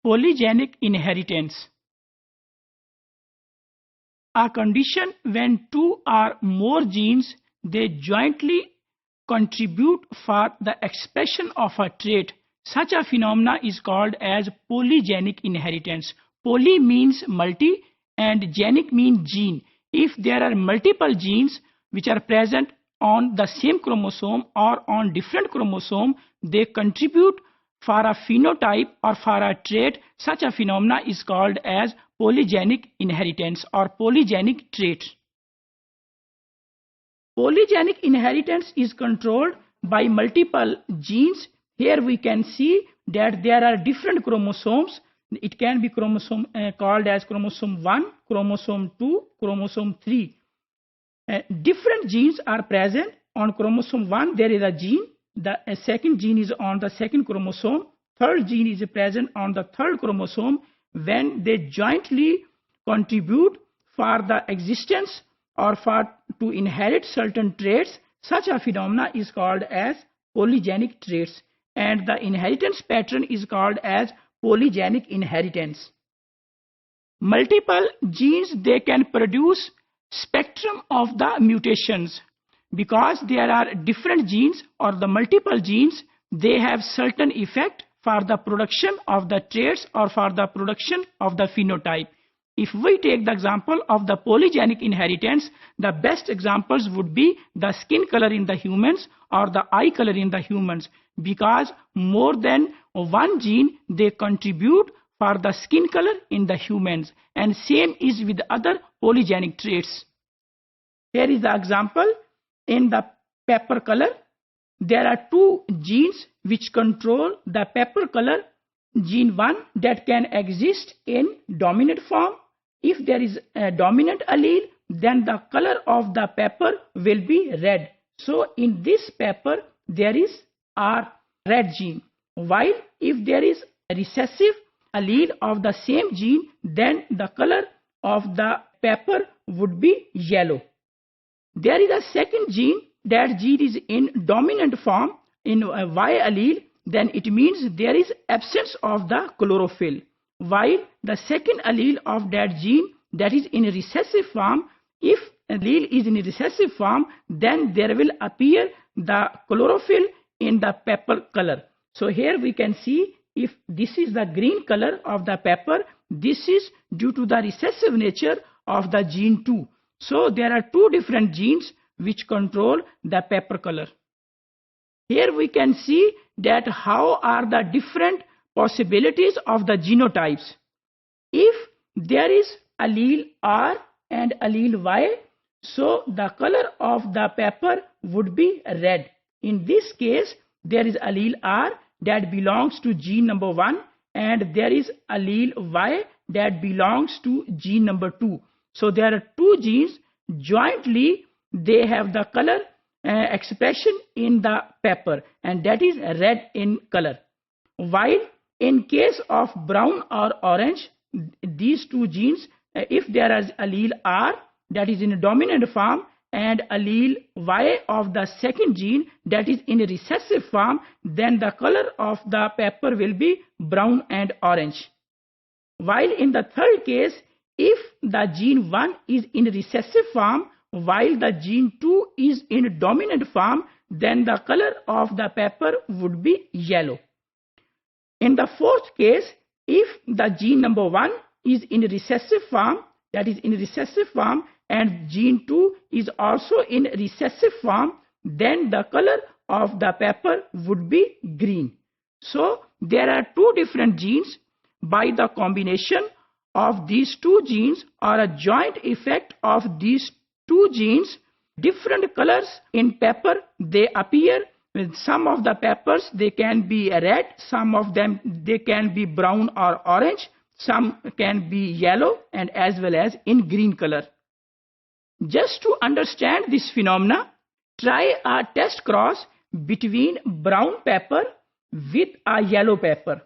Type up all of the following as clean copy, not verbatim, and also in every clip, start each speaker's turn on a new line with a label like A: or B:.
A: Polygenic inheritance. A condition when two or more genes they jointly contribute for the expression of a trait. Such a phenomena is called as polygenic inheritance. Poly means multi and genic means gene. If there are multiple genes which are present on the same chromosome or on different chromosome, they contribute for a phenotype or for a trait. Such a phenomena is called as polygenic inheritance or polygenic trait. Polygenic inheritance is controlled by multiple genes. Here we can see that there are different chromosomes. It can be chromosome called as chromosome 1, chromosome 2, chromosome 3. Different genes are present. On chromosome 1 there is a gene. The second gene is on the second chromosome. Third gene is present on the third chromosome. When they jointly contribute for the existence or to inherit certain traits, such a phenomena is called as polygenic traits, and the inheritance pattern is called as polygenic inheritance. Multiple genes they can produce spectrum of the mutations. Because there are different genes or the multiple genes, they have certain effect for the production of the traits or for the production of the phenotype. If we take the example of the polygenic inheritance, the best examples would be the skin color in the humans or the eye color in the humans, because more than one gene they contribute for the skin color in the humans, and same is with other polygenic traits. Here is the example. In the pepper color, there are two genes which control the pepper color. Gene 1 that can exist in dominant form. If there is a dominant allele, then the color of the pepper will be red. So in this pepper there is a red gene. While if there is a recessive allele of the same gene, then the color of the pepper would be yellow. There is a second gene. That gene is in dominant form in a Y allele, then it means there is absence of the chlorophyll. While the second allele of that gene that is in a recessive form, if allele is in a recessive form, then there will appear the chlorophyll in the pepper color. So here we can see if this is the green color of the pepper, this is due to the recessive nature of the gene 2. So there are two different genes which control the pepper color. Here we can see that how are the different possibilities of the genotypes. If there is allele R and allele Y, so the color of the pepper would be red. In this case, there is allele R that belongs to gene number 1 and there is allele Y that belongs to gene number 2. So there are two genes jointly, they have the color expression in the pepper, and that is red in color. While in case of brown or orange, these two genes, if there is allele R that is in a dominant form and allele Y of the second gene that is in a recessive form, then the color of the pepper will be brown and orange. While in the third case, if the gene 1 is in recessive form while the gene 2 is in dominant form, then the color of the pepper would be yellow. In the fourth case, if the gene number 1 is in recessive form, that is in recessive form, and gene 2 is also in recessive form, then the color of the pepper would be green. So there are two different genes. By the combination of these two genes or a joint effect of these two genes, different colors in pepper they appear. With some of the peppers they can be red, some of them they can be brown or orange, some can be yellow, and as well as in green color. Just to understand this phenomena, try a test cross between brown pepper with a yellow pepper.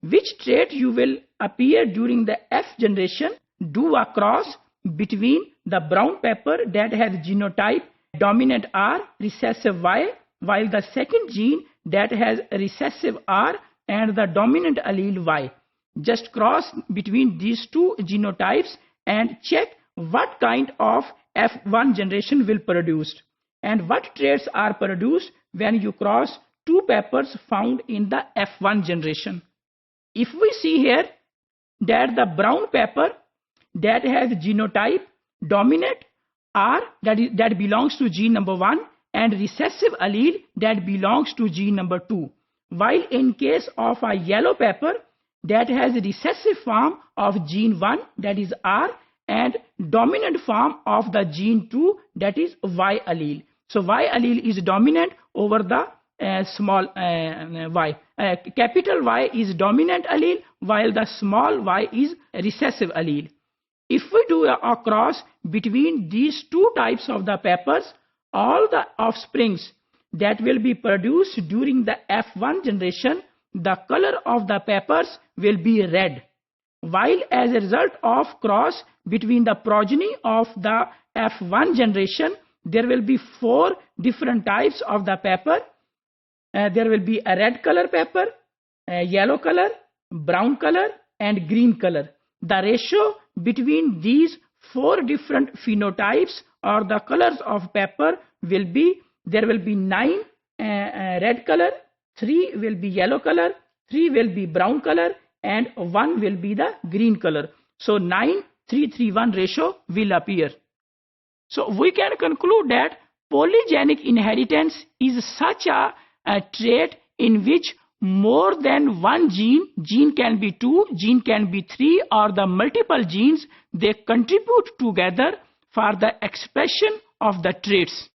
A: Which trait you will appear during the F generation? Do a cross between the brown pepper that has genotype dominant R, recessive Y, while the second gene that has recessive R and the dominant allele Y. Just cross between these two genotypes and check what kind of F1 generation will produce and what traits are produced when you cross two peppers found in the F1 generation. If we see here that the brown pepper that has genotype dominant R, that belongs to gene number 1, and recessive allele that belongs to gene number 2, while in case of a yellow pepper that has recessive form of gene 1, that is R, and dominant form of the gene 2, that is Y allele. So Y allele is dominant over the small y. Capital Y is dominant allele, while the small y is recessive allele. If we do a cross between these two types of the peppers, all the offsprings that will be produced during the F1 generation, the color of the peppers will be red. While as a result of cross between the progeny of the F1 generation, there will be 4 different types of the pepper. There will be a red color pepper, a yellow color, brown color, and green color. The ratio between these 4 different phenotypes or the colors of pepper will be, there will be 9 red color, 3 will be yellow color, 3 will be brown color, and 1 will be the green color. So 9:3:1 ratio will appear. So we can conclude that polygenic inheritance is such a trait in which more than one gene can be 2, gene can be 3, or the multiple genes, they contribute together for the expression of the traits.